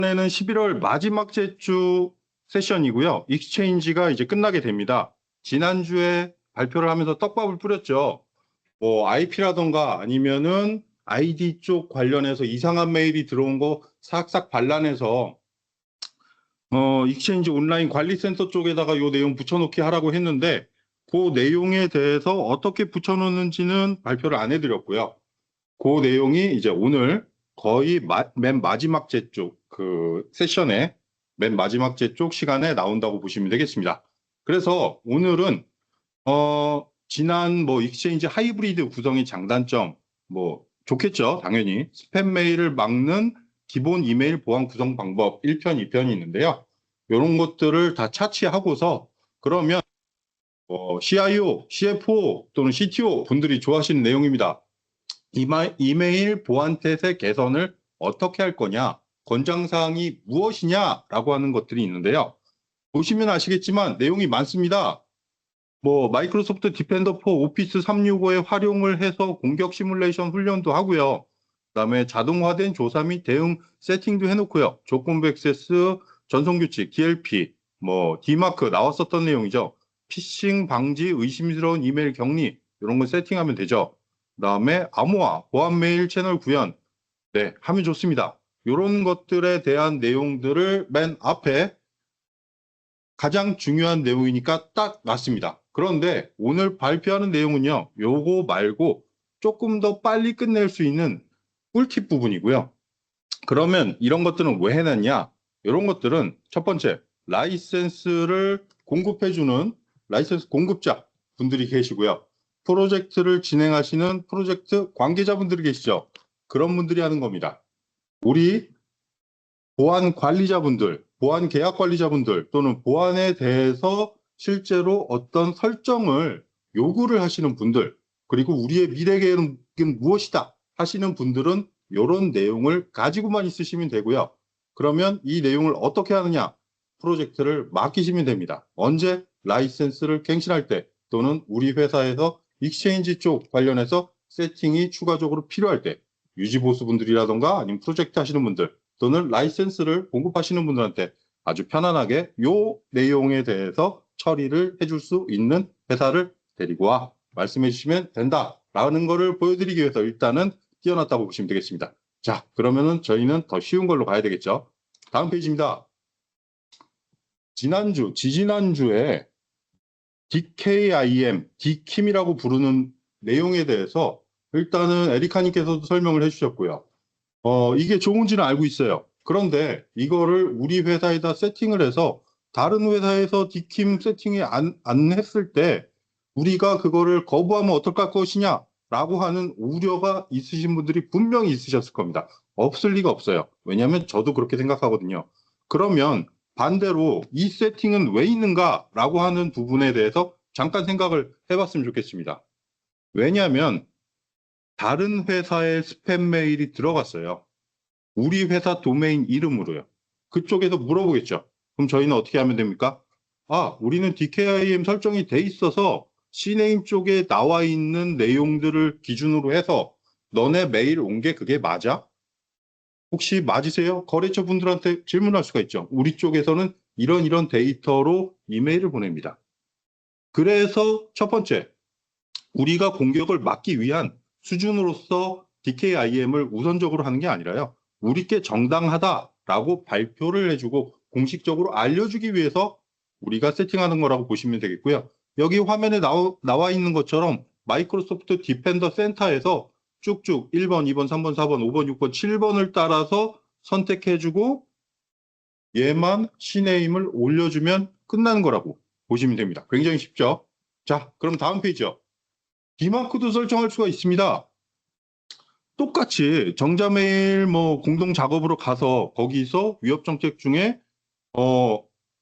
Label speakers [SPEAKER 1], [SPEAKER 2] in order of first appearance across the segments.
[SPEAKER 1] 이번에는 11월 마지막 주 세션이고요. 익스체인지가 이제 끝나게 됩니다. 지난주에 발표를 하면서 떡밥을 뿌렸죠. 뭐 IP라던가 아니면은 ID 쪽 관련해서 이상한 메일이 들어온 거 싹싹 반란해서 익스체인지 온라인 관리센터 쪽에다가 요 내용 붙여놓기 하라고 했는데 그 내용에 대해서 어떻게 붙여놓는지는 발표를 안 해드렸고요. 그 내용이 이제 오늘 거의 맨 마지막 제 쪽 그 세션의 맨 마지막 제 쪽 시간에 나온다고 보시면 되겠습니다. 그래서 오늘은 지난 뭐 익스체인지 하이브리드 구성의 장단점 뭐 좋겠죠. 당연히 스팸 메일을 막는 기본 이메일 보안 구성 방법 1편, 2편이 있는데요. 이런 것들을 다 차치하고서 그러면 CIO, CFO 또는 CTO 분들이 좋아하시는 내용입니다. 이메일 보안태세 개선을 어떻게 할 거냐, 권장사항이 무엇이냐라고 하는 것들이 있는데요. 보시면 아시겠지만 내용이 많습니다. 뭐 마이크로소프트 디펜더 4 오피스 365에 활용을 해서 공격 시뮬레이션 훈련도 하고요. 그다음에 자동화된 조사 및 대응 세팅도 해놓고요. 조건부 액세스, 전송규칙, DLP, 뭐 D마크 나왔었던 내용이죠. 피싱 방지, 의심스러운 이메일 격리 이런 거 세팅하면 되죠. 그다음에 암호화, 보안 메일 채널 구현, 네, 하면 좋습니다. 이런 것들에 대한 내용들을 맨 앞에 가장 중요한 내용이니까 딱 맞습니다. 그런데 오늘 발표하는 내용은요, 요거 말고 조금 더 빨리 끝낼 수 있는 꿀팁 부분이고요. 그러면 이런 것들은 왜 해놨냐? 이런 것들은 첫 번째, 라이센스를 공급해주는 라이센스 공급자 분들이 계시고요. 프로젝트를 진행하시는 프로젝트 관계자분들이 계시죠. 그런 분들이 하는 겁니다. 우리 보안 관리자분들, 보안 계약 관리자분들 또는 보안에 대해서 실제로 어떤 설정을 요구를 하시는 분들, 그리고 우리의 미래 계획은 무엇이다 하시는 분들은 이런 내용을 가지고만 있으시면 되고요. 그러면 이 내용을 어떻게 하느냐? 프로젝트를 맡기시면 됩니다. 언제? 라이센스를 갱신할 때 또는 우리 회사에서 익스체인지 쪽 관련해서 세팅이 추가적으로 필요할 때 유지보수 분들이라던가 아니면 프로젝트 하시는 분들 또는 라이센스를 공급하시는 분들한테 아주 편안하게 요 내용에 대해서 처리를 해줄 수 있는 회사를 데리고 와 말씀해 주시면 된다라는 거를 보여드리기 위해서 일단은 띄워놨다고 보시면 되겠습니다. 자, 그러면은 저희는 더 쉬운 걸로 가야 되겠죠. 다음 페이지입니다. 지지난주에 DKIM, DKIM이라고 부르는 내용에 대해서 일단은 에리카님께서도 설명을 해주셨고요. 이게 좋은지는 알고 있어요. 그런데 이거를 우리 회사에다 세팅을 해서 다른 회사에서 DKIM 세팅이 안 했을 때 우리가 그거를 거부하면 어떡할 것이냐라고 하는 우려가 있으신 분들이 분명히 있으셨을 겁니다. 없을 리가 없어요. 왜냐하면 저도 그렇게 생각하거든요. 그러면 반대로 이 세팅은 왜 있는가라고 하는 부분에 대해서 잠깐 생각을 해봤으면 좋겠습니다. 왜냐하면 다른 회사의 스팸 메일이 들어갔어요. 우리 회사 도메인 이름으로요. 그쪽에서 물어보겠죠. 그럼 저희는 어떻게 하면 됩니까? 우리는 DKIM 설정이 돼 있어서 C네임 쪽에 나와 있는 내용들을 기준으로 해서 너네 메일 온 게 그게 맞아? 혹시 맞으세요? 거래처 분들한테 질문할 수가 있죠. 우리 쪽에서는 이런 데이터로 이메일을 보냅니다. 그래서 첫 번째, 우리가 공격을 막기 위한 수준으로서 DKIM을 우선적으로 하는 게 아니라요. 우리께 정당하다라고 발표를 해주고 공식적으로 알려주기 위해서 우리가 세팅하는 거라고 보시면 되겠고요. 여기 화면에 나와 있는 것처럼 마이크로소프트 디펜더 센터에서 쭉쭉 1번, 2번, 3번, 4번, 5번, 6번, 7번을 따라서 선택해주고 얘만 C네임을 올려주면 끝나는 거라고 보시면 됩니다. 굉장히 쉽죠? 자, 그럼 다음 페이지요. D마크도 설정할 수가 있습니다. 똑같이 정자메일 뭐 공동 작업으로 가서 거기서 위협 정책 중에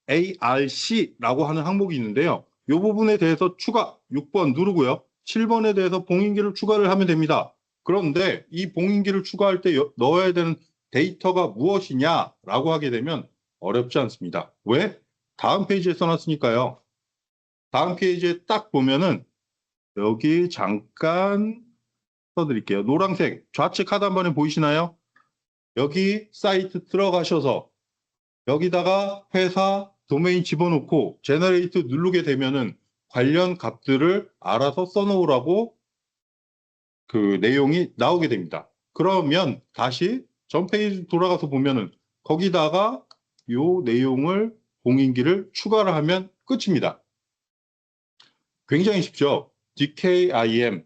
[SPEAKER 1] ARC라고 하는 항목이 있는데요. 이 부분에 대해서 추가 6번 누르고요. 7번에 대해서 봉인기를 추가를 하면 됩니다. 그런데 이 봉인기를 추가할 때 넣어야 되는 데이터가 무엇이냐라고 하게 되면 어렵지 않습니다. 왜? 다음 페이지에 써놨으니까요. 다음 페이지에 딱 보면은 여기 잠깐 써드릴게요. 노란색 좌측 하단번에 보이시나요? 여기 사이트 들어가셔서 여기다가 회사 도메인 집어넣고 제너레이트 누르게 되면은 관련 값들을 알아서 써놓으라고 그 내용이 나오게 됩니다. 그러면 다시 전 페이지 돌아가서 보면은 거기다가 요 내용을 공인기를 추가를 하면 끝입니다. 굉장히 쉽죠. DKIM,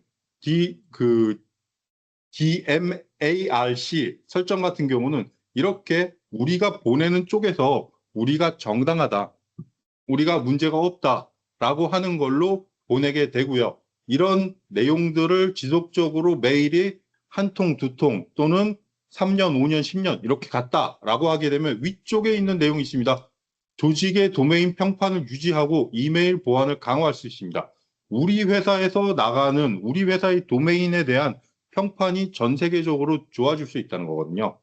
[SPEAKER 1] DMARC 설정 같은 경우는 이렇게 우리가 보내는 쪽에서 우리가 정당하다, 우리가 문제가 없다라고 하는 걸로 보내게 되고요. 이런 내용들을 지속적으로 메일이 한 통, 두 통 또는 3년, 5년, 10년 이렇게 갔다라고 하게 되면 위쪽에 있는 내용이 있습니다. 조직의 도메인 평판을 유지하고 이메일 보안을 강화할 수 있습니다. 우리 회사에서 나가는 우리 회사의 도메인에 대한 평판이 전 세계적으로 좋아질 수 있다는 거거든요.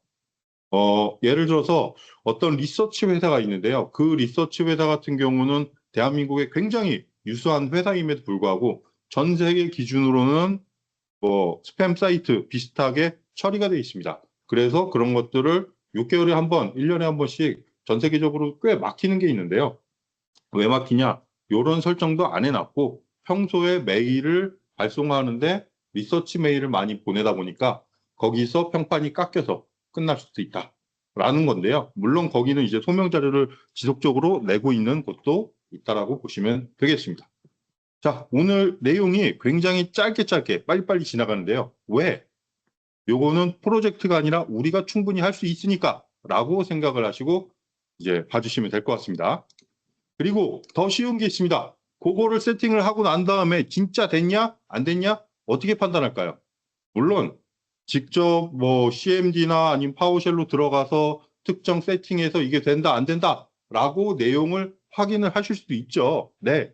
[SPEAKER 1] 예를 들어서 어떤 리서치 회사가 있는데요. 그 리서치 회사 같은 경우는 대한민국에 굉장히 유수한 회사임에도 불구하고 전 세계 기준으로는 뭐 스팸 사이트 비슷하게 처리가 되어 있습니다. 그래서 그런 것들을 6개월에 한 번, 1년에 한 번씩 전 세계적으로 꽤 막히는 게 있는데요. 왜 막히냐? 이런 설정도 안 해놨고 평소에 메일을 발송하는데 리서치 메일을 많이 보내다 보니까 거기서 평판이 깎여서 끝날 수도 있다. 라는 건데요. 물론 거기는 이제 소명 자료를 지속적으로 내고 있는 곳도 있다라고 보시면 되겠습니다. 자, 오늘 내용이 굉장히 짧게 빨리빨리 지나가는데요. 왜? 요거는 프로젝트가 아니라 우리가 충분히 할 수 있으니까 라고 생각을 하시고 이제 봐주시면 될 것 같습니다. 그리고 더 쉬운 게 있습니다. 그거를 세팅을 하고 난 다음에 진짜 됐냐? 안 됐냐? 어떻게 판단할까요? 물론 직접 뭐 CMD나 아니면 파워쉘로 들어가서 특정 세팅해서 이게 된다, 안 된다 라고 내용을 확인을 하실 수도 있죠. 네,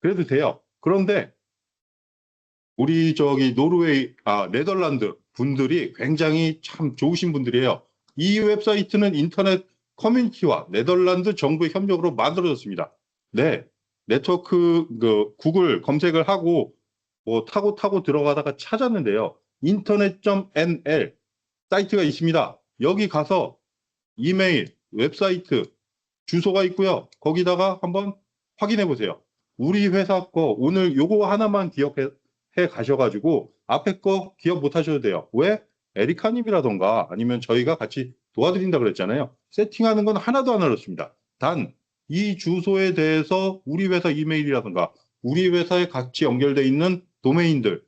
[SPEAKER 1] 그래도 돼요. 그런데 우리 저기 노르웨이, 네덜란드 분들이 굉장히 참 좋으신 분들이에요. 이 웹사이트는 인터넷 커뮤니티와 네덜란드 정부의 협력으로 만들어졌습니다. 네, 네트워크 그 구글 검색을 하고 뭐 타고 들어가다가 찾았는데요. 인터넷.nl 사이트가 있습니다. 여기 가서 이메일, 웹사이트, 주소가 있고요. 거기다가 한번 확인해 보세요. 우리 회사 거 오늘 요거 하나만 기억해 가셔가지고 앞에 거 기억 못 하셔도 돼요. 왜? 에리카님이라던가 아니면 저희가 같이 도와드린다 그랬잖아요. 세팅하는 건 하나도 안 어렵습니다. 단 이 주소에 대해서 우리 회사 이메일이라던가 우리 회사에 같이 연결돼 있는 도메인들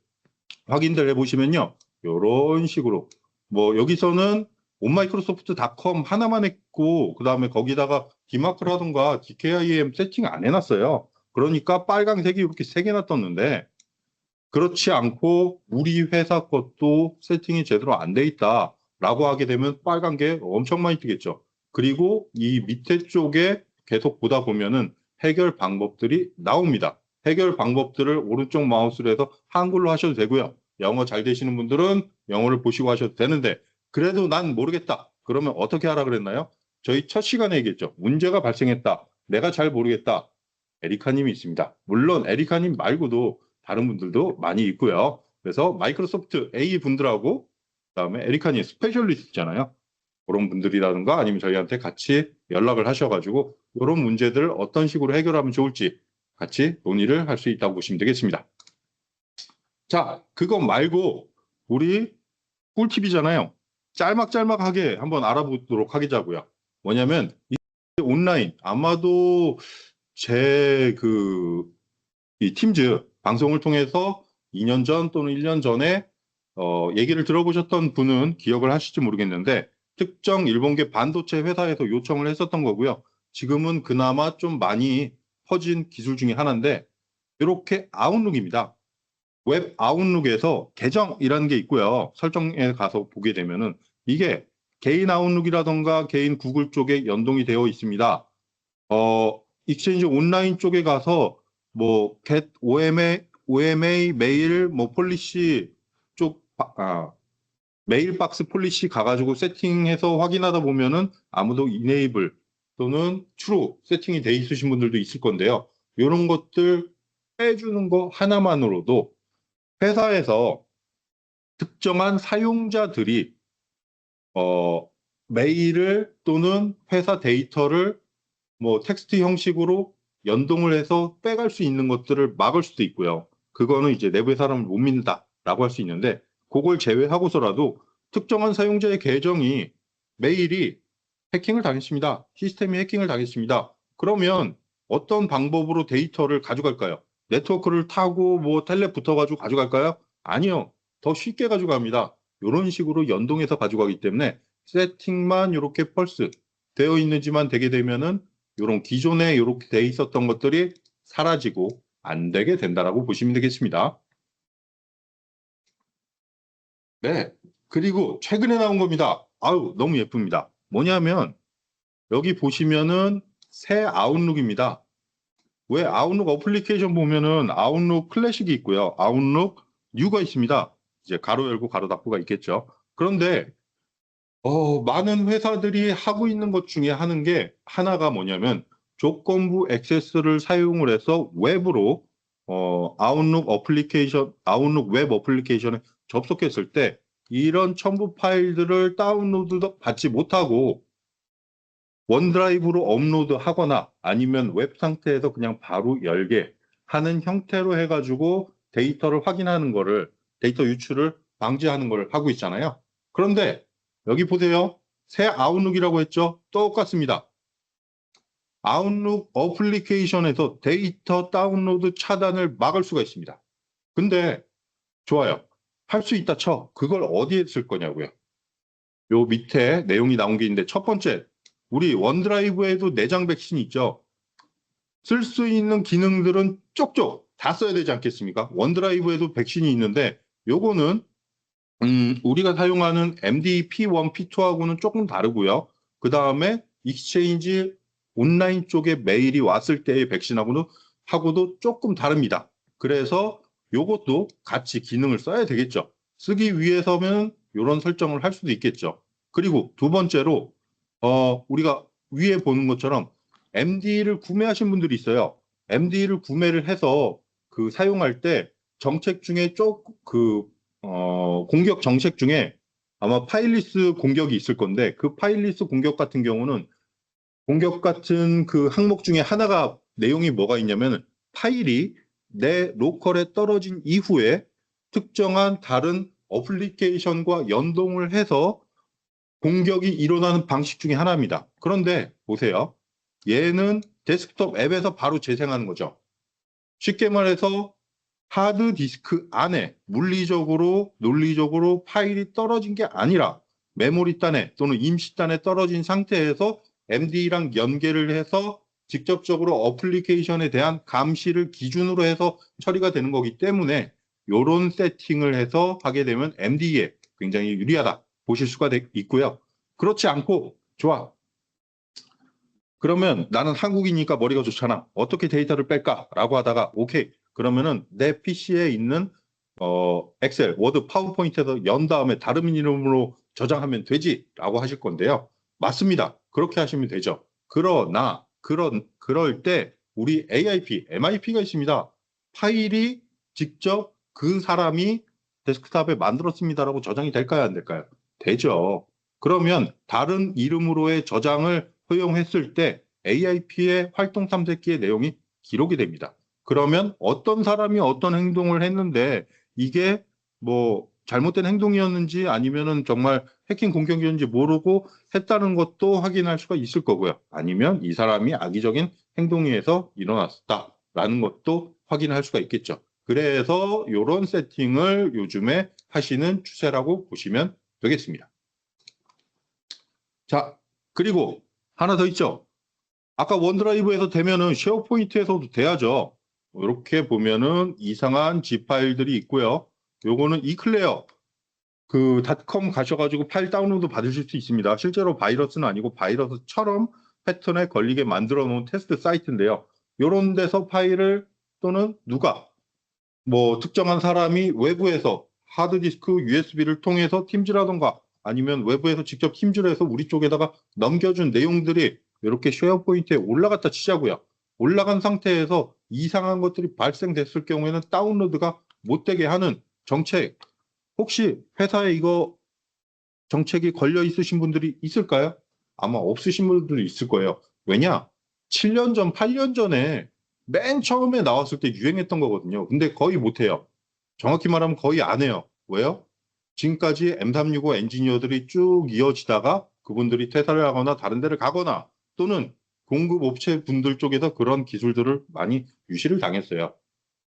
[SPEAKER 1] 확인들 해보시면요. 이런 식으로 뭐 여기서는 온마이크로소프트닷컴 하나만 했고 그 다음에 거기다가 디마크라던가 DKIM 세팅 안 해놨어요. 그러니까 빨강색이 이렇게 3개나 떴는데 그렇지 않고 우리 회사 것도 세팅이 제대로 안 돼 있다라고 하게 되면 빨간 게 엄청 많이 뜨겠죠. 그리고 이 밑에 쪽에 계속 보다 보면은 해결 방법들이 나옵니다. 해결 방법들을 오른쪽 마우스로 해서 한글로 하셔도 되고요. 영어 잘 되시는 분들은 영어를 보시고 하셔도 되는데 그래도 난 모르겠다. 그러면 어떻게 하라 그랬나요? 저희 첫 시간에 얘기했죠. 문제가 발생했다. 내가 잘 모르겠다. 에리카님이 있습니다. 물론 에리카님 말고도 다른 분들도 많이 있고요. 그래서 마이크로소프트 A 분들하고 그다음에 에리카님 스페셜리스트 있잖아요. 그런 분들이라든가 아니면 저희한테 같이 연락을 하셔가지고 이런 문제들을 어떤 식으로 해결하면 좋을지 같이 논의를 할 수 있다고 보시면 되겠습니다. 자, 그거 말고 우리 꿀팁이잖아요. 짤막짤막하게 한번 알아보도록 하자고요. 뭐냐면 온라인 아마도 제 이 팀즈 방송을 통해서 2년 전 또는 1년 전에 얘기를 들어보셨던 분은 기억을 하실지 모르겠는데 특정 일본계 반도체 회사에서 요청을 했었던 거고요. 지금은 그나마 좀 많이 퍼진 기술 중에 하나인데 이렇게 아웃룩입니다. 웹 아웃룩에서 계정이라는 게 있고요. 설정에 가서 보게 되면은 이게 개인 아웃룩이라던가 개인 구글 쪽에 연동이 되어 있습니다. 익스체인지 온라인 쪽에 가서 뭐 get OMA 메일 뭐 폴리시 쪽 메일박스 폴리시 가가지고 세팅해서 확인하다 보면은 아무도 이네이블 또는 true 세팅이 돼 있으신 분들도 있을 건데요. 이런 것들 빼주는 거 하나만으로도 회사에서 특정한 사용자들이 메일을 또는 회사 데이터를 뭐 텍스트 형식으로 연동을 해서 빼갈 수 있는 것들을 막을 수도 있고요. 그거는 이제 내부의 사람을 못 믿는다라고 할 수 있는데 그걸 제외하고서라도 특정한 사용자의 계정이 메일이 해킹을 당했습니다. 시스템이 해킹을 당했습니다. 그러면 어떤 방법으로 데이터를 가져갈까요? 네트워크를 타고 뭐 텔레 붙어가지고 가져갈까요? 아니요. 더 쉽게 가져갑니다. 이런 식으로 연동해서 가져가기 때문에 세팅만 이렇게 펄스 되어 있는지만 되게 되면은 이런 기존에 이렇게 돼 있었던 것들이 사라지고 안 되게 된다라고 보시면 되겠습니다. 네. 그리고 최근에 나온 겁니다. 아우, 너무 예쁩니다. 뭐냐면 여기 보시면은 새 아웃룩입니다. 왜 아웃룩 어플리케이션 보면은 아웃룩 클래식이 있고요. 아웃룩 뉴가 있습니다. 이제 가로 열고 가로 닫고가 있겠죠. 그런데 많은 회사들이 하고 있는 것 중에 하는 게 하나가 뭐냐면 조건부 액세스를 사용을 해서 웹으로 아웃룩 어플리케이션, 아웃룩 웹 어플리케이션에 접속했을 때 이런 첨부 파일들을 다운로드 받지 못하고 원드라이브로 업로드 하거나 아니면 웹 상태에서 그냥 바로 열게 하는 형태로 해가지고 데이터를 확인하는 거를, 데이터 유출을 방지하는 걸 하고 있잖아요. 그런데 여기 보세요. 새 아웃룩이라고 했죠? 똑같습니다. 아웃룩 어플리케이션에서 데이터 다운로드 차단을 막을 수가 있습니다. 근데 좋아요. 할 수 있다 쳐. 그걸 어디에 쓸 거냐고요. 요 밑에 내용이 나온 게 있는데 첫 번째, 우리 원드라이브에도 내장 백신이 있죠. 쓸 수 있는 기능들은 쪽쪽 다 써야 되지 않겠습니까? 원드라이브에도 백신이 있는데 요거는 우리가 사용하는 MD P1, P2하고는 조금 다르고요. 그 다음에 익스체인지 온라인 쪽에 메일이 왔을 때의 백신하고는 하고도 조금 다릅니다. 그래서 요것도 같이 기능을 써야 되겠죠. 쓰기 위해서면 이런 설정을 할 수도 있겠죠. 그리고 두 번째로 우리가 위에 보는 것처럼 MD를 구매하신 분들이 있어요. MD를 구매를 해서 그 사용할 때 정책 중에 공격 정책 중에 아마 파일리스 공격이 있을 건데 그 파일리스 공격 같은 경우는 공격 같은 그 항목 중에 하나가 내용이 뭐가 있냐면 파일이 내 로컬에 떨어진 이후에 특정한 다른 어플리케이션과 연동을 해서 공격이 일어나는 방식 중에 하나입니다. 그런데 보세요. 얘는 데스크톱 앱에서 바로 재생하는 거죠. 쉽게 말해서 하드디스크 안에 물리적으로 논리적으로 파일이 떨어진 게 아니라 메모리단에 또는 임시단에 떨어진 상태에서 MD랑 연계를 해서 직접적으로 어플리케이션에 대한 감시를 기준으로 해서 처리가 되는 거기 때문에 이런 세팅을 해서 하게 되면 MD에 굉장히 유리하다 보실 수가 있고요. 그렇지 않고 좋아. 그러면 나는 한국이니까 머리가 좋잖아. 어떻게 데이터를 뺄까라고 하다가 오케이. 그러면은 내 PC에 있는 엑셀, 워드, 파워포인트에서 연 다음에 다른 이름으로 저장하면 되지라고 하실 건데요. 맞습니다. 그렇게 하시면 되죠. 그러나 그럴 때 우리 AIP, MIP가 있습니다. 파일이 직접 그 사람이 데스크탑에 만들었습니다라고 저장이 될까요, 안 될까요? 되죠. 그러면 다른 이름으로의 저장을 허용했을 때 AIP의 활동 탐색기의 내용이 기록이 됩니다. 그러면 어떤 사람이 어떤 행동을 했는데 이게 뭐 잘못된 행동이었는지 아니면은 정말 해킹 공격이었는지 모르고 했다는 것도 확인할 수가 있을 거고요. 아니면 이 사람이 악의적인 행동에 의해서 일어났다라는 것도 확인할 수가 있겠죠. 그래서 이런 세팅을 요즘에 하시는 추세라고 보시면 되겠습니다. 자, 그리고 하나 더 있죠. 아까 원드라이브에서 되면은 쉐어포인트에서도 돼야죠. 이렇게 보면은 이상한 G 파일들이 있고요. 요거는 이클레어 그 닷컴 가셔가지고 파일 다운로드 받으실 수 있습니다. 실제로 바이러스는 아니고 바이러스처럼 패턴에 걸리게 만들어 놓은 테스트 사이트인데요. 요런 데서 파일을 또는 누가 뭐 특정한 사람이 외부에서 하드디스크 USB를 통해서 팀즈라던가 아니면 외부에서 직접 팀즈를 해서 우리 쪽에다가 넘겨준 내용들이 이렇게 쉐어포인트에 올라갔다 치자고요. 올라간 상태에서 이상한 것들이 발생됐을 경우에는 다운로드가 못 되게 하는 정책. 혹시 회사에 이거 정책이 걸려 있으신 분들이 있을까요? 아마 없으신 분들이 있을 거예요. 왜냐? 7년 전, 8년 전에 맨 처음에 나왔을 때 유행했던 거거든요. 근데 거의 못해요. 정확히 말하면 거의 안 해요. 왜요? 지금까지 M365 엔지니어들이 쭉 이어지다가 그분들이 퇴사를 하거나 다른 데를 가거나 또는 공급 업체 분들 쪽에서 그런 기술들을 많이 유실을 당했어요.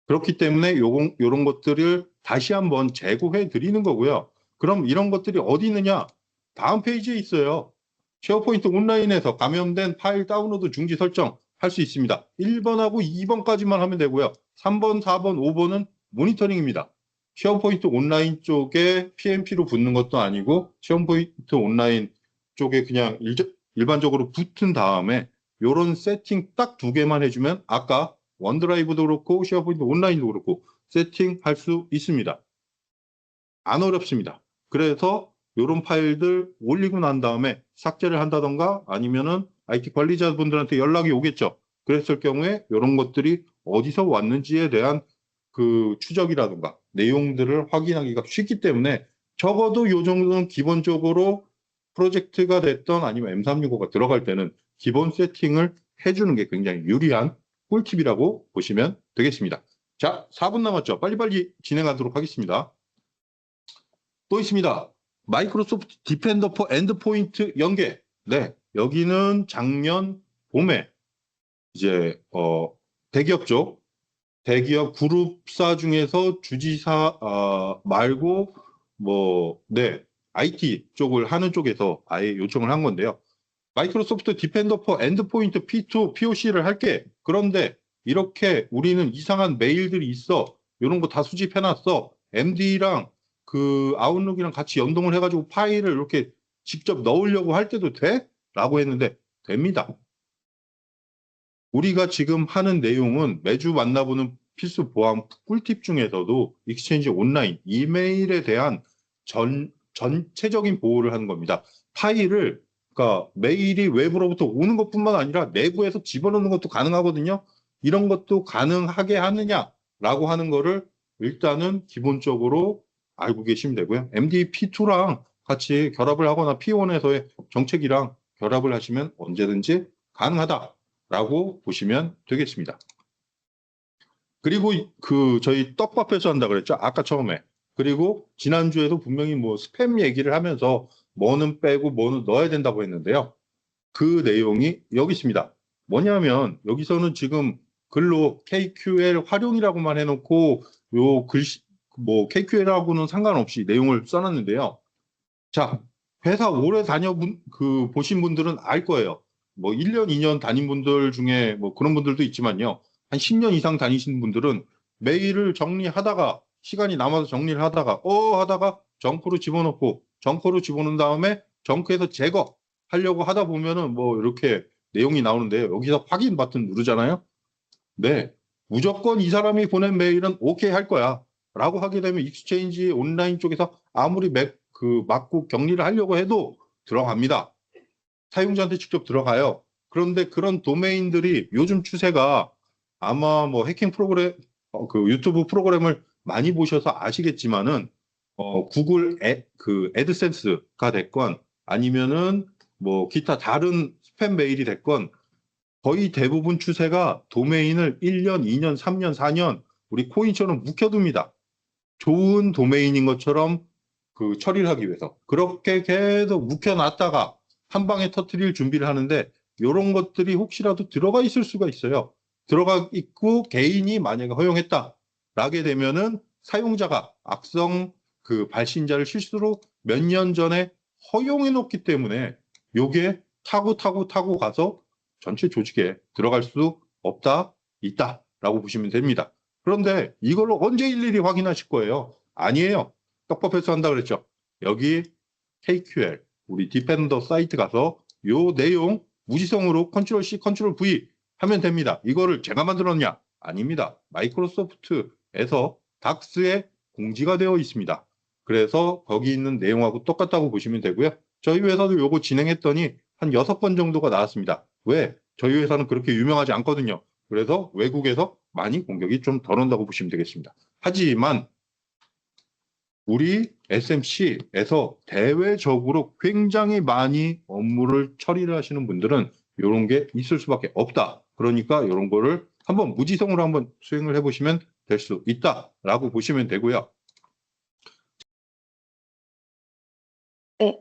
[SPEAKER 1] 그렇기 때문에 요런 것들을 다시 한번 재고해 드리는 거고요. 그럼 이런 것들이 어디 있느냐? 다음 페이지에 있어요. 쉐어포인트 온라인에서 감염된 파일 다운로드 중지 설정 할 수 있습니다. 1번하고 2번까지만 하면 되고요. 3번, 4번, 5번은 모니터링입니다. 쉐어포인트 온라인 쪽에 PMP로 붙는 것도 아니고 쉐어포인트 온라인 쪽에 그냥 일반적으로 붙은 다음에 요런 세팅 딱 2개만 해주면 아까 원드라이브도 그렇고 쉐어포인트 온라인도 그렇고 세팅할 수 있습니다. 안 어렵습니다. 그래서 이런 파일들 올리고 난 다음에 삭제를 한다던가 아니면은 IT 관리자분들한테 연락이 오겠죠. 그랬을 경우에 이런 것들이 어디서 왔는지에 대한 그 추적이라든가 내용들을 확인하기가 쉽기 때문에 적어도 이 정도는 기본적으로 프로젝트가 됐던 아니면 M365가 들어갈 때는 기본 세팅을 해주는 게 굉장히 유리한 꿀팁이라고 보시면 되겠습니다. 자, 4분 남았죠. 빨리빨리 진행하도록 하겠습니다. 또 있습니다. 마이크로소프트 디펜더 포 엔드포인트 연계. 네, 여기는 작년 봄에 이제 대기업 쪽 대기업 그룹사 중에서 주지사 말고 IT 쪽을 하는 쪽에서 아예 요청을 한 건데요. 마이크로소프트 디펜더 포 엔드포인트 P2 POC를 할게. 그런데 이렇게 우리는 이상한 메일들이 있어. 이런 거 다 수집해놨어. MD랑 그 아웃룩이랑 같이 연동을 해가지고 파일을 이렇게 직접 넣으려고 할 때도 돼? 라고 했는데 됩니다. 우리가 지금 하는 내용은 매주 만나보는 필수 보안 꿀팁 중에서도 익스체인지 온라인 이메일에 대한 전체적인 보호를 하는 겁니다. 파일을 그러니까 메일이 외부로부터 오는 것뿐만 아니라 내부에서 집어넣는 것도 가능하거든요. 이런 것도 가능하게 하느냐라고 하는 거를 일단은 기본적으로 알고 계시면 되고요. MD-P2랑 같이 결합을 하거나 P1에서의 정책이랑 결합을 하시면 언제든지 가능하다라고 보시면 되겠습니다. 그리고 그 저희 떡밥에서 한다 그랬죠. 아까 처음에. 그리고 지난주에도 분명히 뭐 스팸 얘기를 하면서 뭐는 빼고 뭐는 넣어야 된다고 했는데요. 그 내용이 여기 있습니다. 뭐냐면 여기서는 지금 글로 KQL 활용이라고만 해놓고 요 글씨 뭐 KQL하고는 상관없이 내용을 써놨는데요. 자, 회사 오래 보신 분들은 알 거예요. 뭐 1년, 2년 다닌 분들 중에 뭐 그런 분들도 있지만요. 한 10년 이상 다니신 분들은 메일을 정리하다가 시간이 남아서 정리를 하다가 정크로 집어넣고 정크로 집어넣은 다음에 정크에서 제거하려고 하다 보면은 뭐 이렇게 내용이 나오는데요. 여기서 확인 버튼 누르잖아요. 네. 무조건 이 사람이 보낸 메일은 오케이 할 거야. 라고 하게 되면 익스체인지 온라인 쪽에서 아무리 막고 격리를 하려고 해도 들어갑니다. 사용자한테 직접 들어가요. 그런데 그런 도메인들이 요즘 추세가 아마 뭐 해킹 프로그램, 그 유튜브 프로그램을 많이 보셔서 아시겠지만은, 구글 애드센스가 됐건 아니면은 뭐 기타 다른 스팸 메일이 됐건 거의 대부분 추세가 도메인을 1년, 2년, 3년, 4년 우리 코인처럼 묵혀둡니다. 좋은 도메인인 것처럼 그 처리를 하기 위해서. 그렇게 계속 묵혀놨다가 한 방에 터트릴 준비를 하는데 이런 것들이 혹시라도 들어가 있을 수가 있어요. 들어가 있고 개인이 만약에 허용했다. 라게 되면은 사용자가 악성 그 발신자를 실수로 몇 년 전에 허용해 놓기 때문에 요게 타고 가서 전체 조직에 들어갈 수 없다, 있다 라고 보시면 됩니다. 그런데 이걸 언제 일일이 확인하실 거예요? 아니에요. 떡밥에서 한다 그랬죠. 여기 KQL, 우리 디펜더 사이트 가서 요 내용 무지성으로 컨트롤 C, 컨트롤 V 하면 됩니다. 이거를 제가 만들었냐? 아닙니다. 마이크로소프트에서 닥스에 공지가 되어 있습니다. 그래서 거기 있는 내용하고 똑같다고 보시면 되고요. 저희 회사도 요거 진행했더니 한 6번 정도가 나왔습니다. 왜? 저희 회사는 그렇게 유명하지 않거든요. 그래서 외국에서 많이 공격이 좀 덜 온다고 보시면 되겠습니다. 하지만 우리 SMC에서 대외적으로 굉장히 많이 업무를 처리를 하시는 분들은 이런 게 있을 수밖에 없다. 그러니까 이런 거를 한번 무지성으로 한번 수행을 해보시면 될 수 있다라고 보시면 되고요.
[SPEAKER 2] 네,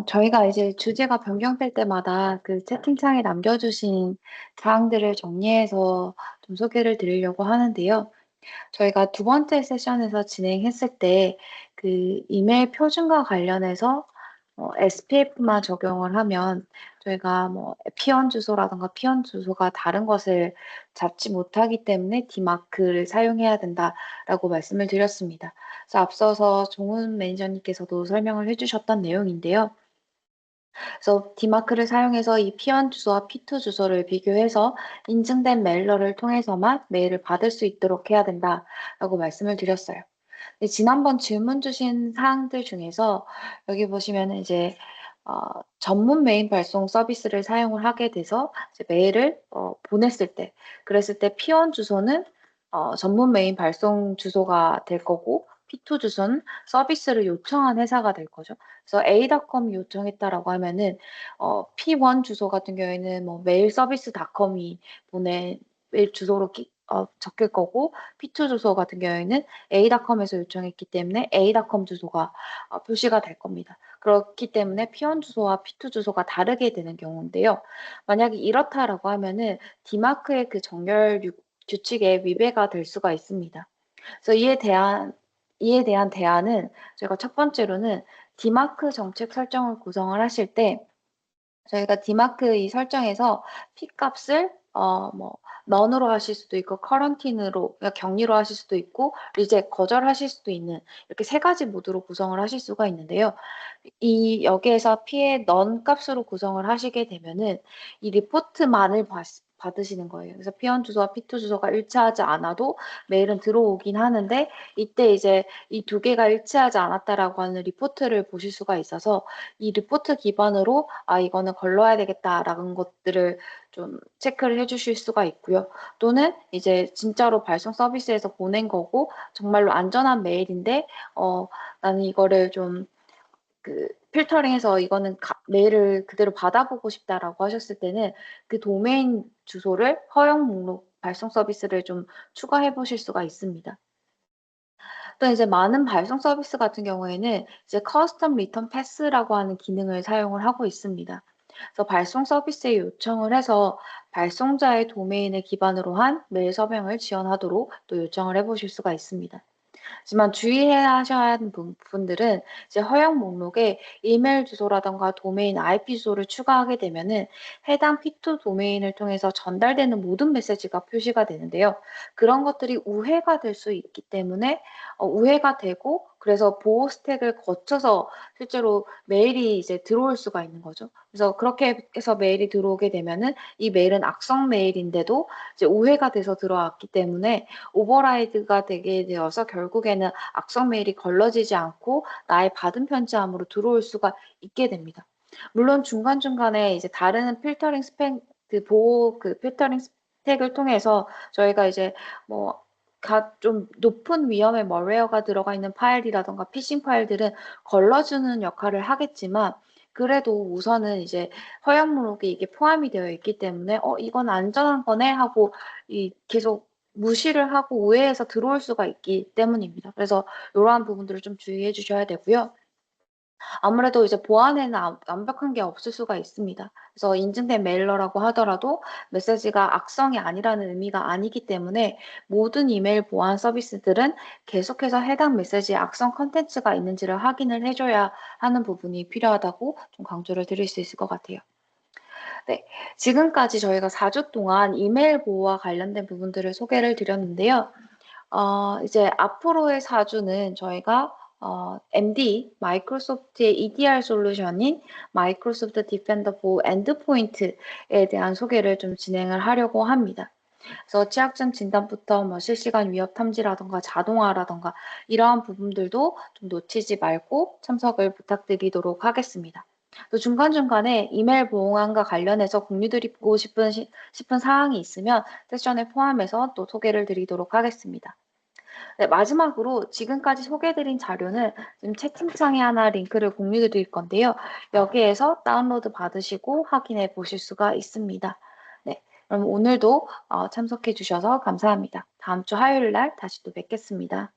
[SPEAKER 2] 저희가 이제 주제가 변경될 때마다 그 채팅창에 남겨주신 사항들을 정리해서 좀 소개를 드리려고 하는데요. 저희가 두 번째 세션에서 진행했을 때 그 이메일 표준과 관련해서 SPF만 적용을 하면 저희가 뭐 피원 주소라든가 피원 주소가 다른 것을 잡지 못하기 때문에 디마크를 사용해야 된다라고 말씀을 드렸습니다. 그래서 앞서서 종훈 매니저님께서도 설명을 해주셨던 내용인데요. 그래서 디마크를 사용해서 이 P1 주소와 P2 주소를 비교해서 인증된 메일러를 통해서만 메일을 받을 수 있도록 해야 된다라고 말씀을 드렸어요. 지난번 질문 주신 사항들 중에서 여기 보시면 이제 전문 메일 발송 서비스를 사용을 하게 돼서 이제 메일을 보냈을 때, 그랬을 때 P1 주소는 전문 메일 발송 주소가 될 거고 P2 주소는 서비스를 요청한 회사가 될 거죠. 그래서 A.com이 요청했다라고 하면은 P1 주소 같은 경우에는 뭐 메일 서비스.com이 보낸 메일 주소로 적힐 거고 P2 주소 같은 경우에는 A.com에서 요청했기 때문에 A.com 주소가 표시가 될 겁니다. 그렇기 때문에 P1 주소와 P2 주소가 다르게 되는 경우인데요. 만약에 이렇다라고 하면은 디마크의 그 정렬 규칙에 위배가 될 수가 있습니다. 그래서 이에 대한 대안은 저희가 첫 번째로는 디마크 정책 설정을 구성을 하실 때 저희가 디마크 이 설정에서 P 값을 뭐 none으로 하실 수도 있고 커런틴으로 그러니까 격리로 하실 수도 있고 리젝 거절하실 수도 있는 이렇게 세 가지 모드로 구성을 하실 수가 있는데요. 이 여기에서 P의 none 값으로 구성을 하시게 되면은 이 리포트만을 받으시는 거예요. 그래서 P1 주소와 P2 주소가 일치하지 않아도 메일은 들어오긴 하는데 이때 이제 이 두 개가 일치하지 않았다라고 하는 리포트를 보실 수가 있어서 이 리포트 기반으로 이거는 걸러야 되겠다라는 것들을 좀 체크를 해주실 수가 있고요. 또는 이제 진짜로 발송 서비스에서 보낸 거고 정말로 안전한 메일인데 나는 이거를 좀 그 필터링해서 이거는 메일을 그대로 받아보고 싶다라고 하셨을 때는 그 도메인 주소를 허용 목록 발송 서비스를 좀 추가해 보실 수가 있습니다. 또 이제 많은 발송 서비스 같은 경우에는 이제 커스텀 리턴 패스라고 하는 기능을 사용을 하고 있습니다. 그래서 발송 서비스에 요청을 해서 발송자의 도메인을 기반으로 한 메일 서명을 지원하도록 또 요청을 해보실 수가 있습니다. 하지만 주의하셔야 하는 부분들은 이제 허용 목록에 이메일 주소라던가 도메인 IP 주소를 추가하게 되면은 해당 P2 도메인을 통해서 전달되는 모든 메시지가 표시가 되는데요. 그런 것들이 우회가 될 수 있기 때문에 우회가 되고 그래서 보호 스택을 거쳐서 실제로 메일이 이제 들어올 수가 있는 거죠. 그래서 그렇게 해서 메일이 들어오게 되면은 이 메일은 악성 메일인데도 이제 오해가 돼서 들어왔기 때문에 오버라이드가 되게 되어서 결국에는 악성 메일이 걸러지지 않고 나의 받은 편지함으로 들어올 수가 있게 됩니다. 물론 중간중간에 이제 다른 필터링 스펙 그 보호 그 필터링 스택을 통해서 저희가 이제 뭐 좀 높은 위험의 멀웨어가 들어가 있는 파일이라던가 피싱 파일들은 걸러주는 역할을 하겠지만 그래도 우선은 이제 허용 목록에 이게 포함이 되어 있기 때문에 이건 안전한 거네 하고 계속 무시를 하고 오해해서 들어올 수가 있기 때문입니다. 그래서 이러한 부분들을 좀 주의해 주셔야 되고요. 아무래도 이제 보안에는 완벽한 게 없을 수가 있습니다. 그래서 인증된 메일러라고 하더라도 메시지가 악성이 아니라는 의미가 아니기 때문에 모든 이메일 보안 서비스들은 계속해서 해당 메시지에 악성 컨텐츠가 있는지를 확인을 해줘야 하는 부분이 필요하다고 좀 강조를 드릴 수 있을 것 같아요. 네, 지금까지 저희가 4주 동안 이메일 보호와 관련된 부분들을 소개를 드렸는데요. 이제 앞으로의 4주는 저희가 MD, 마이크로소프트의 EDR 솔루션인 마이크로소프트 디펜더 보호 엔드포인트에 대한 소개를 좀 진행을 하려고 합니다. 그래서 취약점 진단부터 뭐 실시간 위협 탐지라던가 자동화라던가 이러한 부분들도 좀 놓치지 말고 참석을 부탁드리도록 하겠습니다. 또 중간중간에 이메일 보안과 관련해서 공유드리고 싶은 사항이 있으면 세션에 포함해서 또 소개를 드리도록 하겠습니다. 네, 마지막으로 지금까지 소개해드린 자료는 지금 채팅창에 하나 링크를 공유해 드릴 건데요. 여기에서 다운로드 받으시고 확인해 보실 수가 있습니다. 네, 그럼 오늘도 참석해 주셔서 감사합니다. 다음 주 화요일 날 다시 또 뵙겠습니다.